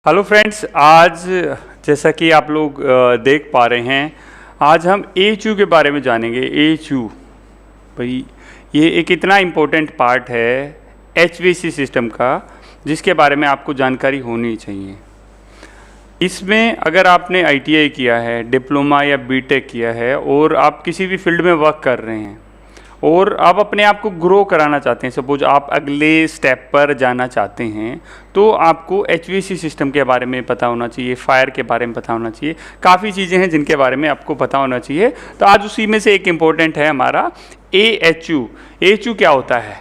Hello friends, आज जैसा कि आप लोग देख पा रहे हैं, आज हम AHU के बारे में जानेंगे। AHU भाई, ये एक इतना इम्पोर्टेंट पार्ट है HVAC सिस्टम का, जिसके बारे में आपको जानकारी होनी चाहिए। इसमें अगर आपने ITI किया है, डिप्लोमा या BTech किया है और आप किसी भी फील्ड में वर्क कर रहे हैं और आप अपने आप को ग्रो कराना चाहते हैं, सपोज आप अगले स्टेप पर जाना चाहते हैं, तो आपको HVAC सिस्टम के बारे में पता होना चाहिए, फायर के बारे में पता होना चाहिए। काफ़ी चीज़ें हैं जिनके बारे में आपको पता होना चाहिए। तो आज उसी में से एक इम्पोर्टेंट है हमारा AHU। AHU क्या होता है?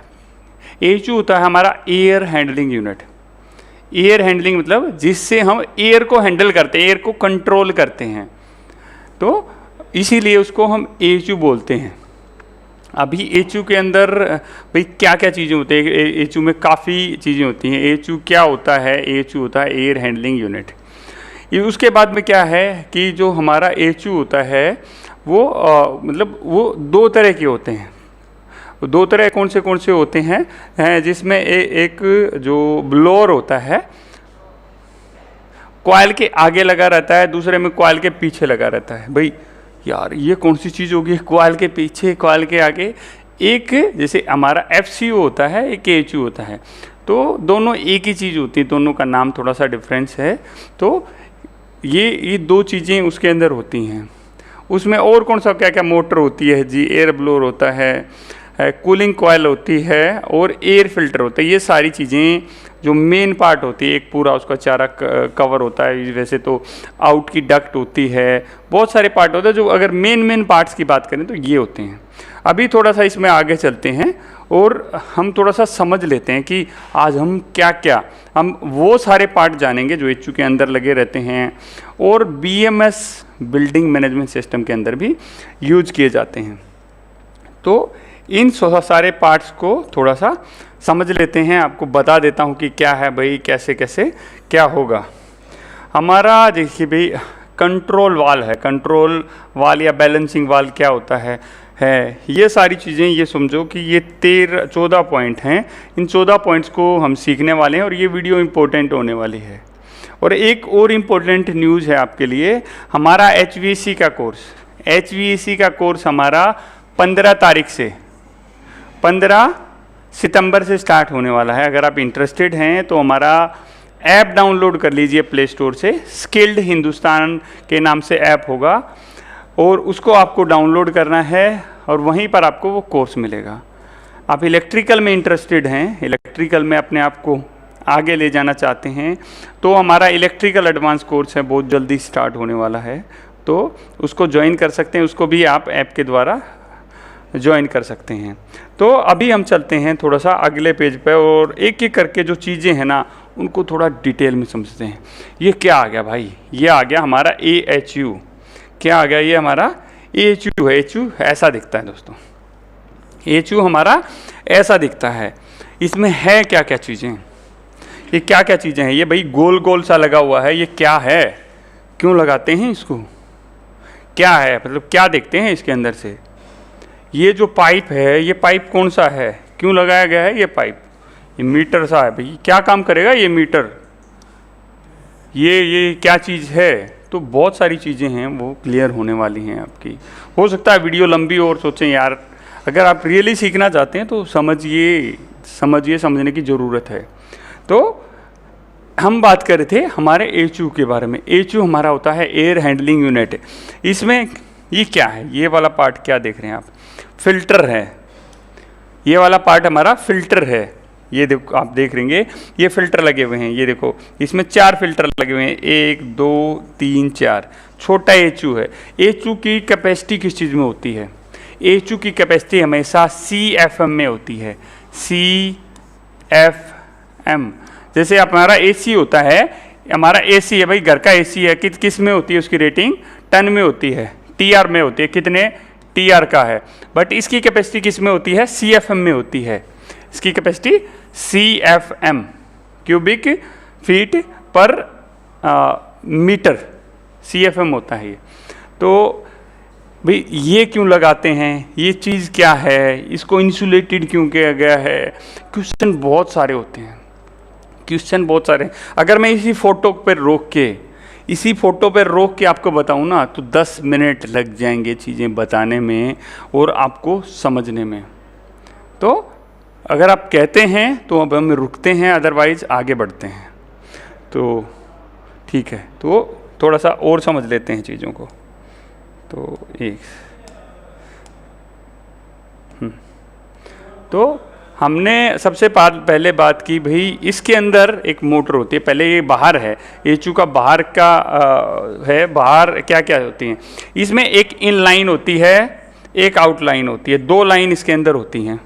AHU होता है हमारा air handling unit. Air handling मतलब जिससे हम एयर को हैंडल करते हैं, एयर को कंट्रोल करते हैं, तो इसीलिए उसको हम AHU बोलते हैं। अभी AHU के अंदर भाई क्या क्या चीज़ें होती हैं? AHU में काफ़ी चीज़ें होती हैं। AHU क्या होता है? AHU होता है एयर हैंडलिंग यूनिट। ये उसके बाद में क्या है कि जो हमारा AHU होता है वो मतलब वो दो तरह के होते हैं। दो तरह कौन से होते हैं जिसमें एक जो ब्लोअर होता है कॉइल के आगे लगा रहता है, दूसरे में कॉइल के पीछे लगा रहता है। भाई यार, ये कौन सी चीज़ होगी? कॉइल के पीछे, कॉइल के आगे। एक जैसे हमारा FCO होता है, एक AHU होता है, तो दोनों एक ही चीज़ होती है, दोनों का नाम थोड़ा सा डिफरेंस है। तो ये दो चीज़ें उसके अंदर होती हैं। उसमें और कौन सा क्या क्या मोटर होती है जी? एयर ब्लोअर होता है, कूलिंग कॉइल होती है और एयर फिल्टर होता है। ये सारी चीज़ें जो मेन पार्ट होती है, एक पूरा उसका चारा कवर होता है। वैसे तो आउट की डक्ट होती है, बहुत सारे पार्ट होते हैं। जो अगर मेन पार्ट्स की बात करें तो ये होते हैं। अभी थोड़ा सा इसमें आगे चलते हैं और हम थोड़ा सा समझ लेते हैं कि आज हम वो सारे पार्ट जानेंगे जो HU के अंदर लगे रहते हैं और BMS बिल्डिंग मैनेजमेंट सिस्टम के अंदर भी यूज किए जाते हैं। तो इन सारे पार्ट्स को थोड़ा सा समझ लेते हैं। आपको बता देता हूँ कि क्या है भाई, कैसे कैसे क्या होगा। हमारा देखिए भाई, कंट्रोल वाल है। कंट्रोल वाल या बैलेंसिंग वाल क्या होता है ये सारी चीज़ें ये समझो कि ये 14 पॉइंट हैं। इन 14 पॉइंट्स को हम सीखने वाले हैं और ये वीडियो इम्पोर्टेंट होने वाली है। और एक और इम्पोर्टेंट न्यूज़ है आपके लिए, हमारा HVAC का कोर्स हमारा 15 तारीख से 15 सितंबर से स्टार्ट होने वाला है। अगर आप इंटरेस्टेड हैं तो हमारा ऐप डाउनलोड कर लीजिए प्ले स्टोर से। स्किल्ड हिंदुस्तान के नाम से ऐप होगा और उसको आपको डाउनलोड करना है और वहीं पर आपको वो कोर्स मिलेगा। आप इलेक्ट्रिकल में इंटरेस्टेड हैं, इलेक्ट्रिकल में अपने आप को आगे ले जाना चाहते हैं, तो हमारा इलेक्ट्रिकल एडवांस कोर्स है, बहुत जल्दी स्टार्ट होने वाला है, तो उसको ज्वाइन कर सकते हैं। उसको भी आप ऐप के द्वारा ज्वाइन कर सकते हैं। तो अभी हम चलते हैं थोड़ा सा अगले पेज पे और एक एक करके जो चीज़ें हैं ना उनको थोड़ा डिटेल में समझते हैं। ये क्या आ गया भाई? ये आ गया हमारा AHU। क्या आ गया? ये हमारा AHU है। AHU ऐसा दिखता है दोस्तों। AHU हमारा ऐसा दिखता है। इसमें है क्या क्या चीज़ें? ये क्या क्या चीज़ें हैं? ये भाई गोल गोल सा लगा हुआ है, ये क्या है? क्यों लगाते हैं इसको? क्या है मतलब क्या देखते हैं इसके अंदर से? ये जो पाइप है, ये पाइप कौन सा है? क्यों लगाया गया है ये पाइप? ये मीटर सा है भाई। क्या काम करेगा ये मीटर? ये क्या चीज़ है? तो बहुत सारी चीज़ें हैं वो क्लियर होने वाली हैं आपकी। हो सकता है वीडियो लंबी और सोचें यार, अगर आप रियली सीखना चाहते हैं तो समझने की ज़रूरत है। तो हम बात कर रहे थे हमारे AHU के बारे में। AHU हमारा होता है एयर हैंडलिंग यूनिट। इसमें ये क्या है? ये वाला पार्ट क्या देख रहे हैं आप? फिल्टर है। ये वाला पार्ट हमारा फिल्टर है। ये देखो, आप देख रहेंगे ये फिल्टर लगे हुए हैं। ये देखो, इसमें 4 फिल्टर लगे हुए हैं, 1 2 3 4। छोटा AHU है। AHU की कैपेसिटी किस चीज़ में होती है? AHU की कैपेसिटी हमेशा CFM में होती है। CFM। जैसे हमारा AC होता है, हमारा AC है भाई, घर का AC है, किस में होती है? उसकी रेटिंग टन में होती है, TR में होती है। कितने TR का है? बट इसकी कैपेसिटी किस में होती है? CFM में होती है। इसकी कैपेसिटी CFM, क्यूबिक फीट पर मीटर, CFM होता है ये। तो भाई ये क्यों लगाते हैं? ये चीज़ क्या है? इसको इंसुलेटेड क्यों किया गया है? क्वेश्चन बहुत सारे होते हैं। क्वेश्चन बहुत सारे हैं। अगर मैं इसी फोटो पे रोक के आपको बताऊं ना तो 10 मिनट लग जाएंगे चीज़ें बताने में और आपको समझने में। तो अगर आप कहते हैं तो अब हम रुकते हैं, अदरवाइज आगे बढ़ते हैं। तो ठीक है, तो थोड़ा सा और समझ लेते हैं चीज़ों को। तो तो हमने सबसे पहले बात की भाई इसके अंदर एक मोटर होती है। पहले ये बाहर है, एचयू का बाहर का है। बाहर क्या क्या होती हैं इसमें? एक इन लाइन होती है, एक आउट लाइन होती है, 2 लाइन इसके अंदर होती हैं।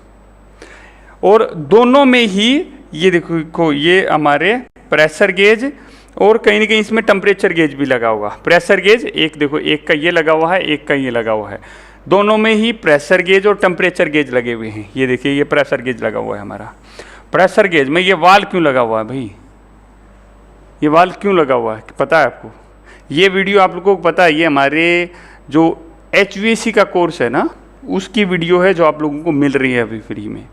और दोनों में ही ये देखो ये हमारे प्रेशर गेज और कहीं ना कहीं इसमें टेम्परेचर गेज भी लगा हुआ। प्रेशर गेज एक देखो, एक का ये लगा हुआ है, एक का ये लगा हुआ है। दोनों में ही प्रेशर गेज और टेम्परेचर गेज लगे हुए हैं। ये देखिए ये प्रेशर गेज लगा हुआ है हमारा। प्रेशर गेज में ये वाल क्यों लगा हुआ है भाई? ये वाल क्यों लगा हुआ है पता है आपको? ये वीडियो आप लोगों को पता है, ये हमारे जो HVAC का कोर्स है ना उसकी वीडियो है जो आप लोगों को मिल रही है अभी फ्री में।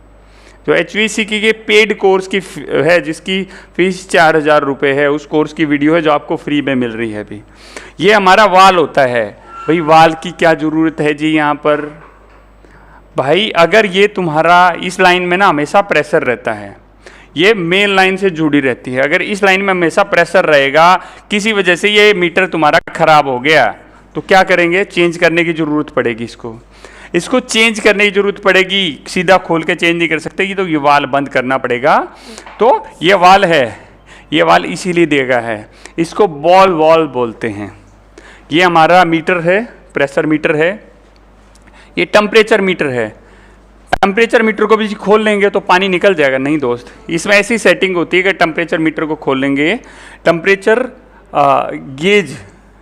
जो HVAC की ये पेड कोर्स की है जिसकी फीस 4000 रुपये है, उस कोर्स की वीडियो है जो आपको फ्री में मिल रही है अभी। ये हमारा वाल होता है भाई। वाल की क्या ज़रूरत है जी यहाँ पर भाई? अगर ये तुम्हारा इस लाइन में ना हमेशा प्रेशर रहता है, ये मेन लाइन से जुड़ी रहती है। अगर इस लाइन में हमेशा प्रेशर रहेगा, किसी वजह से ये मीटर तुम्हारा खराब हो गया तो क्या करेंगे? चेंज करने की ज़रूरत पड़ेगी। इसको चेंज करने की ज़रूरत पड़ेगी। सीधा खोल के चेंज नहीं कर सकते कि तो ये वाल बंद करना पड़ेगा। तो ये वाल है, ये वाल इसीलिए देगा है। इसको बॉल वॉल बोलते हैं। ये हमारा मीटर है, प्रेशर मीटर है। ये टेम्परेचर मीटर है। टेम्परेचर मीटर को भी खोल लेंगे तो पानी निकल जाएगा? नहीं दोस्त, इसमें ऐसी सेटिंग होती है कि टेम्परेचर मीटर को खोल लेंगे, टेम्परेचर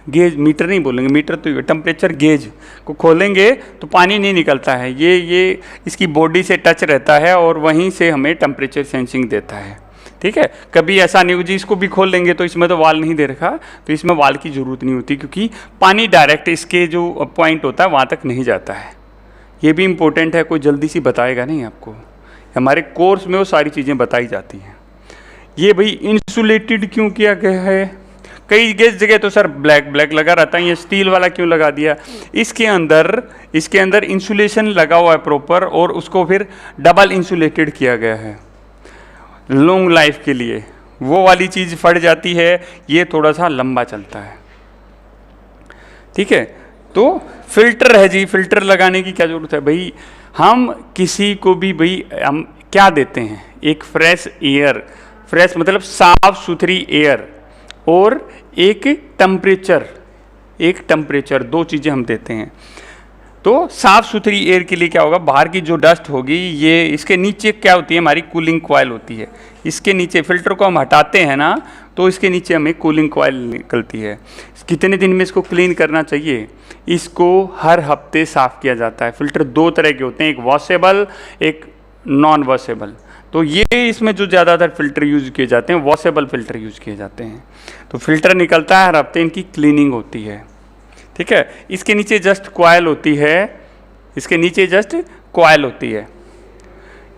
गेज मीटर नहीं बोलेंगे, मीटर तो टेम्परेचर गेज को खोलेंगे तो पानी नहीं निकलता है। ये इसकी बॉडी से टच रहता है और वहीं से हमें टेम्परेचर सेंसिंग देता है। ठीक है, कभी ऐसा नहीं हो जी इसको भी खोल लेंगे तो इसमें तो वाल नहीं दे रखा, तो इसमें वाल की ज़रूरत नहीं होती क्योंकि पानी डायरेक्ट इसके जो पॉइंट होता है वहाँ तक नहीं जाता है। ये भी इम्पोर्टेंट है, कोई जल्दी से बताएगा नहीं आपको, हमारे कोर्स में वो सारी चीज़ें बताई जाती हैं। ये भाई इंसुलेटेड क्यों किया गया है? कई जगह तो सर ब्लैक लगा रहता है, ये स्टील वाला क्यों लगा दिया? इसके अंदर इंसुलेशन लगा हुआ है प्रॉपर और उसको फिर डबल इंसुलेटेड किया गया है लॉन्ग लाइफ के लिए। वो वाली चीज़ फट जाती है, ये थोड़ा सा लंबा चलता है। ठीक है, तो फिल्टर है जी। फिल्टर लगाने की क्या ज़रूरत है भाई? हम किसी को भी भाई हम क्या देते हैं? एक फ्रेश एयर, फ्रेश मतलब साफ सुथरी एयर और एक टेम्परेचर, 2 चीज़ें हम देते हैं। तो साफ़ सुथरी एयर के लिए क्या होगा? बाहर की जो डस्ट होगी ये इसके नीचे क्या होती है? हमारी कूलिंग कॉइल होती है। इसके नीचे फिल्टर को हम हटाते हैं ना तो इसके नीचे हमें कूलिंग कॉइल निकलती है। कितने दिन में इसको क्लीन करना चाहिए? इसको हर हफ्ते साफ़ किया जाता है। फिल्टर 2 तरह के होते हैं, एक वॉशेबल, एक नॉन वॉशेबल। तो ये इसमें जो ज़्यादातर फ़िल्टर यूज़ किए जाते हैं वॉशेबल फ़िल्टर यूज़ किए जाते हैं। तो फिल्टर निकलता है, हर हफ्ते इनकी क्लीनिंग होती है। ठीक है, इसके नीचे जस्ट कॉइल होती है, इसके नीचे जस्ट कॉइल होती है।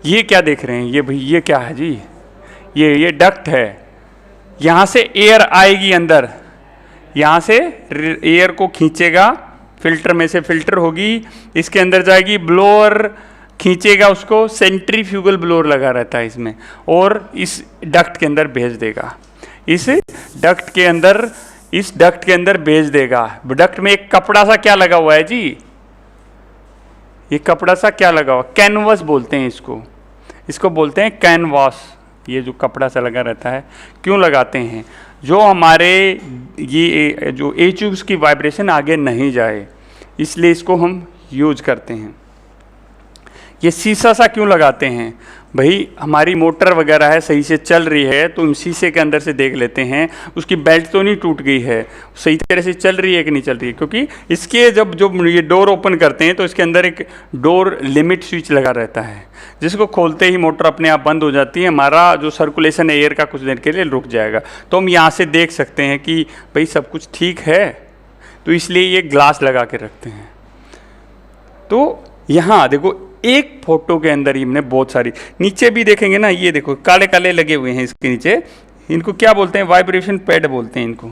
ये क्या देख रहे हैं? ये भाई ये क्या है जी? ये डक्ट है। यहाँ से एयर आएगी अंदर, यहाँ से एयर को खींचेगा, फिल्टर में से फिल्टर होगी, इसके अंदर जाएगी, ब्लोअर खींचेगा उसको, सेंट्रीफ्यूगल ब्लोअर लगा रहता है इसमें और इस डक्ट के अंदर भेज देगा। इस डक्ट के अंदर भेज देगा। डक्ट में एक कपड़ा सा क्या लगा हुआ है जी? ये कपड़ा सा क्या लगा हुआ? कैनवस बोलते हैं इसको बोलते हैं कैनवास। ये जो कपड़ा सा लगा रहता है क्यों लगाते हैं? जो हमारे ये जो एचयूज की वाइब्रेशन आगे नहीं जाए, इसलिए इसको हम यूज करते हैं। ये शीशा सा क्यों लगाते हैं भाई? हमारी मोटर वगैरह है सही से चल रही है तो हम शीशे के अंदर से देख लेते हैं उसकी बेल्ट तो नहीं टूट गई है, सही तरह से चल रही है कि नहीं चल रही है। क्योंकि इसके जब ये डोर ओपन करते हैं तो इसके अंदर एक डोर लिमिट स्विच लगा रहता है, जिसको खोलते ही मोटर अपने आप बंद हो जाती है। हमारा जो सर्कुलेशन है एयर का कुछ देर के लिए रुक जाएगा। तो हम यहाँ से देख सकते हैं कि भाई सब कुछ ठीक है, तो इसलिए ये ग्लास लगा के रखते हैं। तो यहाँ देखो एक फोटो के अंदर ही हमने बहुत सारी, नीचे भी देखेंगे ना, ये देखो काले काले लगे हुए हैं इसके नीचे, इनको क्या बोलते हैं? वाइब्रेशन पैड बोलते हैं इनको।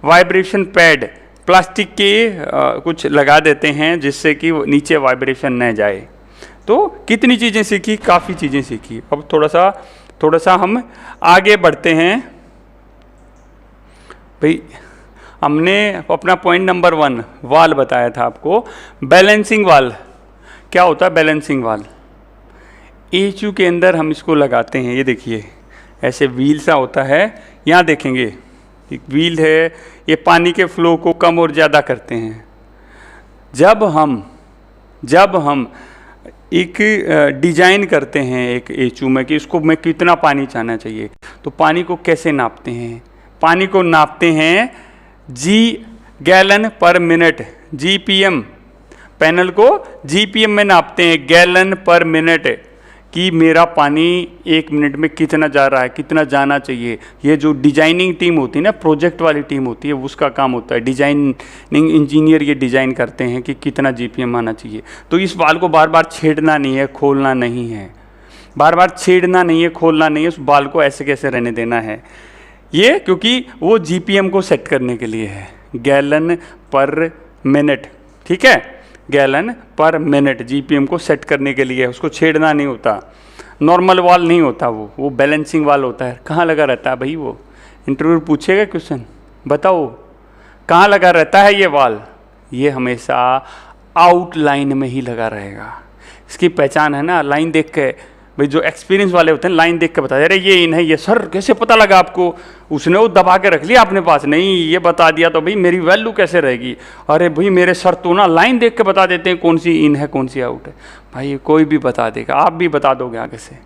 वाइब्रेशन पैड प्लास्टिक के कुछ लगा देते हैं जिससे कि नीचे वाइब्रेशन न जाए। तो कितनी चीज़ें सीखी, काफ़ी चीज़ें सीखी। अब थोड़ा सा हम आगे बढ़ते हैं भाई। हमने अपना पॉइंट नंबर 1 वाल बताया था आपको। बैलेंसिंग वाल क्या होता है? बैलेंसिंग वाल एचयू के अंदर हम इसको लगाते हैं। ये देखिए ऐसे व्हील सा होता है, यहाँ देखेंगे एक व्हील है, ये पानी के फ्लो को कम और ज़्यादा करते हैं। जब हम एक डिजाइन करते हैं एक एचयू में कि इसको मैं कितना पानी चाहना चाहिए, तो पानी को कैसे नापते हैं? पानी को नापते हैं गैलन पर मिनट, जीपीएम। पैनल को जीपीएम में नापते हैं, गैलन पर मिनट, कि मेरा पानी 1 मिनट में कितना जा रहा है, कितना जाना चाहिए। ये जो डिजाइनिंग टीम होती है ना, प्रोजेक्ट वाली टीम होती है, उसका काम होता है। डिजाइनिंग इंजीनियर ये डिज़ाइन करते हैं कि कितना जीपीएम आना चाहिए। तो इस बाल को बार बार छेड़ना नहीं है, खोलना नहीं है, बार बार छेड़ना नहीं है, खोलना नहीं है, उस बाल को ऐसे कैसे रहने देना है। ये क्योंकि वो जीपीएम को सेट करने के लिए है, गैलन पर मिनट, ठीक है, गैलन पर मिनट जीपीएम को सेट करने के लिए, उसको छेड़ना नहीं होता। नॉर्मल वाल नहीं होता, वो बैलेंसिंग वाल होता है। कहाँ लगा रहता है भाई? वो इंटरव्यू पूछेगा क्वेश्चन, बताओ कहाँ लगा रहता है ये वाल? ये हमेशा आउटलाइन में ही लगा रहेगा। इसकी पहचान है ना, लाइन देख के भाई, जो एक्सपीरियंस वाले होते हैं लाइन देख के बता दे रहे ये इन है। ये सर कैसे पता लगा आपको? उसने वो दबा के रख लिया अपने पास, नहीं ये बता दिया तो भाई मेरी वैल्यू कैसे रहेगी? अरे भाई मेरे सर तो ना लाइन देख के बता देते हैं कौन सी इन है कौन सी आउट है। भाई कोई भी बता देगा, आप भी बता दोगे आगे से।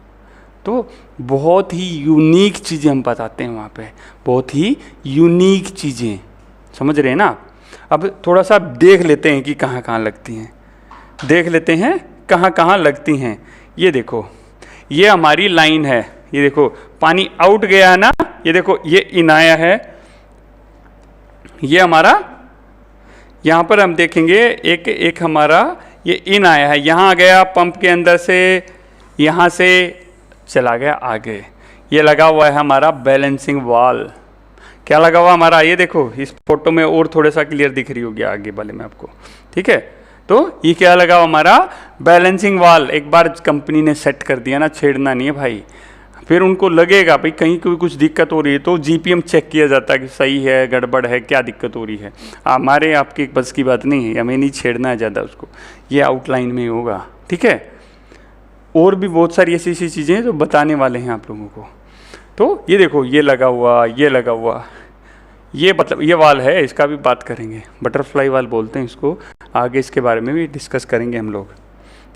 तो बहुत ही यूनिक चीज़ें हम बताते हैं वहाँ पे, बहुत ही यूनिक चीज़ें, समझ रहे हैं ना? अब थोड़ा सा देख लेते हैं कि कहाँ कहाँ लगती हैं, देख लेते हैं कहाँ कहाँ लगती हैं। ये देखो ये हमारी लाइन है, ये देखो पानी आउट गया है ना, ये देखो ये इन आया है, ये हमारा यहाँ पर हम देखेंगे एक हमारा ये इन आया है, यहाँ गया पंप के अंदर से, यहाँ से चला गया आगे। ये लगा हुआ है हमारा बैलेंसिंग वाल। क्या लगा हुआ हमारा? ये देखो इस फोटो में और थोड़ा सा क्लियर दिख रही होगी आगे वाले में आपको, ठीक है। तो ये क्या लगा हुआ हमारा? बैलेंसिंग वाल। एक बार कंपनी ने सेट कर दिया ना, छेड़ना नहीं है भाई। फिर उनको लगेगा भाई कहीं कोई कुछ दिक्कत हो रही है तो जीपीएम चेक किया जाता है कि सही है, गड़बड़ है, क्या दिक्कत हो रही है। हमारे आपकी बस की बात नहीं है, हमें नहीं छेड़ना है ज़्यादा उसको, ये आउटलाइन में ही होगा, ठीक है। और भी बहुत सारी ऐसी ऐसी चीज़ें जो बताने वाले हैं आप लोगों को। तो ये देखो ये लगा हुआ, ये लगा हुआ, ये मतलब ये वाल है, इसका भी बात करेंगे। बटरफ्लाई वाल बोलते हैं इसको, आगे इसके बारे में भी डिस्कस करेंगे हम लोग,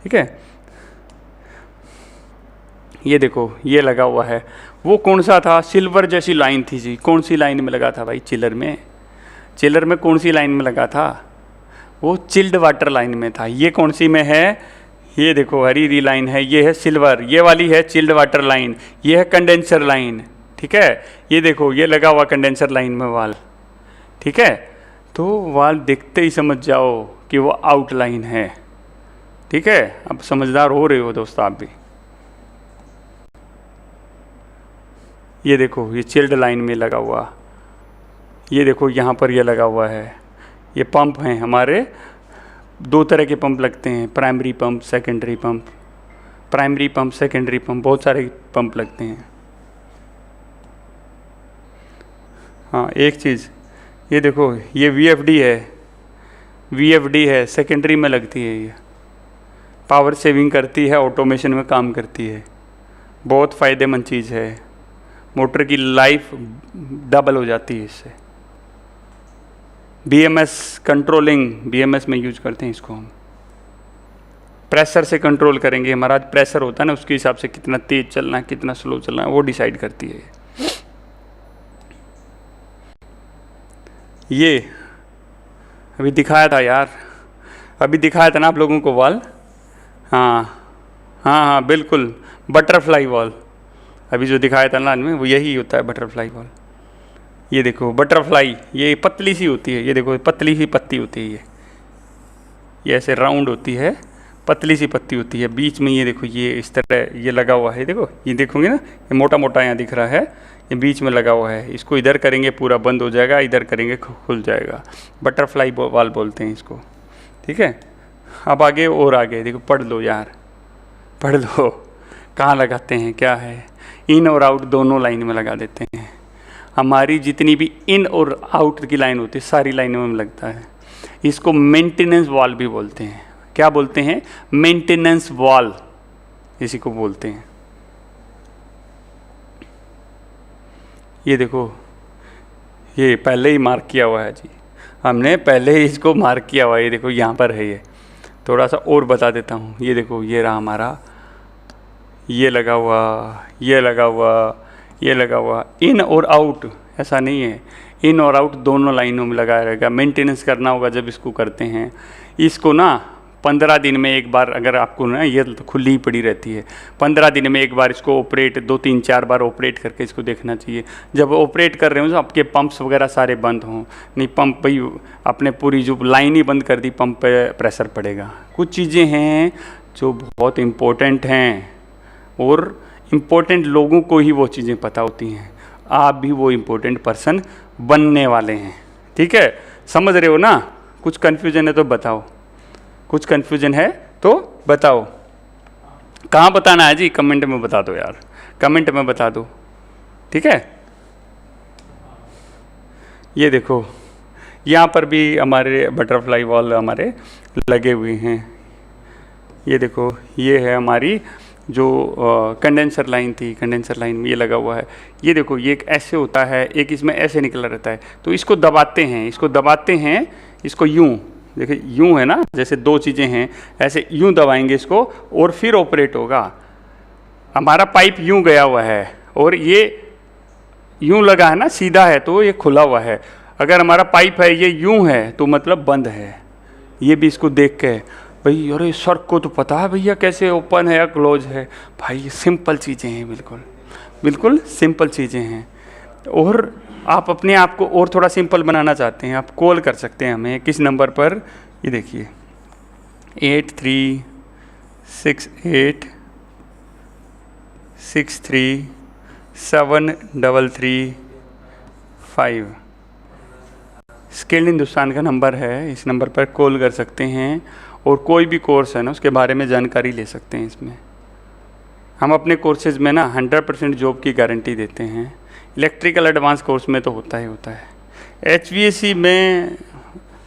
ठीक है। ये देखो ये लगा हुआ है, वो कौन सा था? सिल्वर जैसी लाइन थी जी। कौन सी लाइन में लगा था भाई? चिलर में। चिलर में कौन सी लाइन में लगा था? वो चिल्ड वाटर लाइन में था। ये कौन सी में है? ये देखो हरी लाइन है, ये है सिल्वर, ये वाली है चिल्ड वाटर लाइन, ये है कंडेंसर लाइन, ठीक है। ये देखो ये लगा हुआ कंडेंसर लाइन में वाल, ठीक है। तो वाल देखते ही समझ जाओ कि वो आउटलाइन है, ठीक है। अब समझदार हो रहे हो दोस्त आप भी। ये देखो ये चिल्ड लाइन में लगा हुआ, ये देखो यहाँ पर ये लगा हुआ है। ये पंप हैं हमारे, 2 तरह के पंप लगते हैं, primary pump, secondary pump. Primary pump, secondary pump, बहुत सारे पंप लगते हैं। हाँ एक चीज़ ये देखो ये वीएफडी है, वीएफडी है, सेकेंडरी में लगती है। ये पावर सेविंग करती है, ऑटोमेशन में काम करती है, बहुत फ़ायदेमंद चीज़ है। मोटर की लाइफ डबल हो जाती है इससे। बीएमएस कंट्रोलिंग, बीएमएस में यूज करते हैं इसको हम। प्रेशर से कंट्रोल करेंगे, हमारा प्रेशर होता है ना, उसके हिसाब से कितना तेज़ चलना है कितना स्लो चलना है वो डिसाइड करती है। ये अभी दिखाया था यार, अभी दिखाया था ना आप लोगों को वाल। हाँ हाँ हाँ बिल्कुल, बटरफ्लाई वाल अभी जो दिखाया था ना में, वो यही होता है बटरफ्लाई वाल। ये देखो बटरफ्लाई, ये पतली सी होती है, ये देखो पतली सी पत्ती होती है, ये ऐसे राउंड होती है, पतली सी पत्ती होती है, बीच में ये देखो ये इस तरह ये लगा हुआ है, देखो ये देखोगे ना, ये मोटा मोटा यहाँ दिख रहा है, ये बीच में लगा हुआ है। इसको इधर करेंगे पूरा बंद हो जाएगा, इधर करेंगे खुल जाएगा। बटरफ्लाई वाल बोलते हैं इसको, ठीक है। अब आगे और आगे देखो, पढ़ लो यार, पढ़ लो, कहाँ लगाते हैं, क्या है, इन और आउट दोनों लाइन में लगा देते हैं। हमारी जितनी भी इन और आउट की लाइन होती है सारी लाइनों में लगता है। इसको मेंटेनेंस वॉल भी बोलते हैं। क्या बोलते हैं? मेंटेनेंस वॉल इसी को बोलते हैं। ये देखो ये पहले ही मार्क किया हुआ है जी, हमने पहले ही इसको मार्क किया हुआ है। ये देखो यहाँ पर है, ये थोड़ा सा और बता देता हूँ। ये देखो ये रहा हमारा, ये लगा हुआ, ये लगा हुआ, ये लगा हुआ। इन और आउट ऐसा नहीं है, इन और आउट दोनों लाइनों में लगाया रहेगा। मेंटेनेंस करना होगा जब इसको करते हैं। इसको ना 15 दिन में एक बार, अगर आपको ना ये तो खुली ही पड़ी रहती है, 15 दिन में एक बार इसको ऑपरेट 2 3 4 बार ऑपरेट करके इसको देखना चाहिए। जब ऑपरेट कर रहे हो तो आपके पंप्स वगैरह सारे बंद हों। नहीं पंप भाई आपने पूरी जो लाइन ही बंद कर दी, पंप पे प्रेशर पड़ेगा। कुछ चीज़ें हैं जो बहुत इम्पोर्टेंट हैं और इम्पोर्टेंट लोगों को ही वो चीज़ें पता होती हैं। आप भी वो इम्पोर्टेंट पर्सन बनने वाले हैं, ठीक है। समझ रहे हो ना? कुछ कन्फ्यूजन है तो बताओ, कुछ कन्फ्यूजन है तो बताओ। कहाँ बताना है जी? कमेंट में बता दो यार, कमेंट में बता दो, ठीक है। ये देखो यहाँ पर भी हमारे बटरफ्लाई वॉल हमारे लगे हुए हैं। ये देखो ये है हमारी जो कंडेंसर लाइन थी, कंडेंसर लाइन में ये लगा हुआ है। ये देखो ये एक ऐसे होता है, एक इसमें ऐसे निकला रहता है। तो इसको दबाते हैं, इसको दबाते हैं, इसको यूँ, देखिए यूँ है ना, जैसे 2 चीज़ें हैं, ऐसे यूँ दबाएंगे इसको और फिर ऑपरेट होगा। हमारा पाइप यूँ गया हुआ है और ये यूँ लगा है ना, सीधा है तो ये खुला हुआ है। अगर हमारा पाइप है ये यूँ है तो मतलब बंद है। ये भी इसको देख के भाई अरे सर को तो पता है भैया कैसे ओपन है या क्लोज है। भाई सिंपल चीज़ें हैं, बिल्कुल बिल्कुल सिंपल चीज़ें हैं। और आप अपने आप को और थोड़ा सिंपल बनाना चाहते हैं, आप कॉल कर सकते हैं हमें किस नंबर पर? ये देखिए 8368637335 स्किल्ड हिंदुस्तान का नंबर है। इस नंबर पर कॉल कर सकते हैं और कोई भी कोर्स है ना उसके बारे में जानकारी ले सकते हैं। इसमें हम अपने कोर्सेज में ना 100% जॉब की गारंटी देते हैं। इलेक्ट्रिकल एडवांस कोर्स में तो होता ही होता है। HVAC में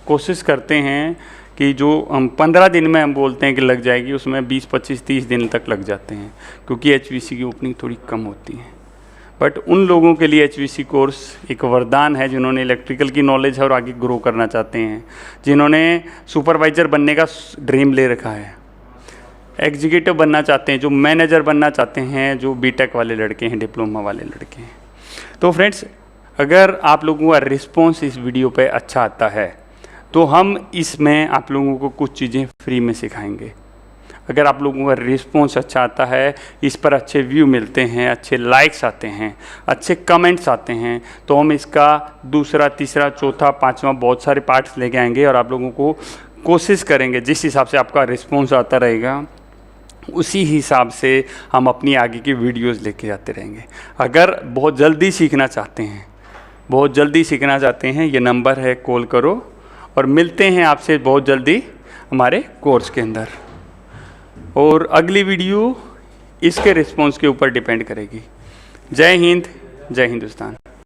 कोशिश करते हैं कि जो हम 15 दिन में हम बोलते हैं कि लग जाएगी, उसमें 20 25 30 दिन तक लग जाते हैं, क्योंकि HVAC की ओपनिंग थोड़ी कम होती है। बट उन लोगों के लिए HVAC कोर्स एक वरदान है जिन्होंने इलेक्ट्रिकल की नॉलेज है और आगे ग्रो करना चाहते हैं, जिन्होंने सुपरवाइज़र बनने का ड्रीम ले रखा है, एग्जीक्यूटिव बनना चाहते हैं, जो मैनेजर बनना चाहते हैं, जो BTech वाले लड़के हैं, डिप्लोमा वाले लड़के हैं। तो फ्रेंड्स अगर आप लोगों का रिस्पॉन्स इस वीडियो पे अच्छा आता है तो हम इसमें आप लोगों को कुछ चीज़ें फ्री में सिखाएंगे। अगर आप लोगों का रिस्पॉन्स अच्छा आता है, इस पर अच्छे व्यू मिलते हैं, अच्छे लाइक्स आते हैं, अच्छे कमेंट्स आते हैं, तो हम इसका दूसरा, तीसरा, चौथा, 5वां बहुत सारे पार्ट्स लेके आएंगे और आप लोगों को कोशिश करेंगे जिस हिसाब से आपका रिस्पॉन्स आता रहेगा उसी हिसाब से हम अपनी आगे की वीडियोस लेके आते रहेंगे। अगर बहुत जल्दी सीखना चाहते हैं, बहुत जल्दी सीखना चाहते हैं, ये नंबर है, कॉल करो और मिलते हैं आपसे बहुत जल्दी हमारे कोर्स के अंदर। और अगली वीडियो इसके रिस्पॉन्स के ऊपर डिपेंड करेगी। जय हिंद, जय हिंदुस्तान।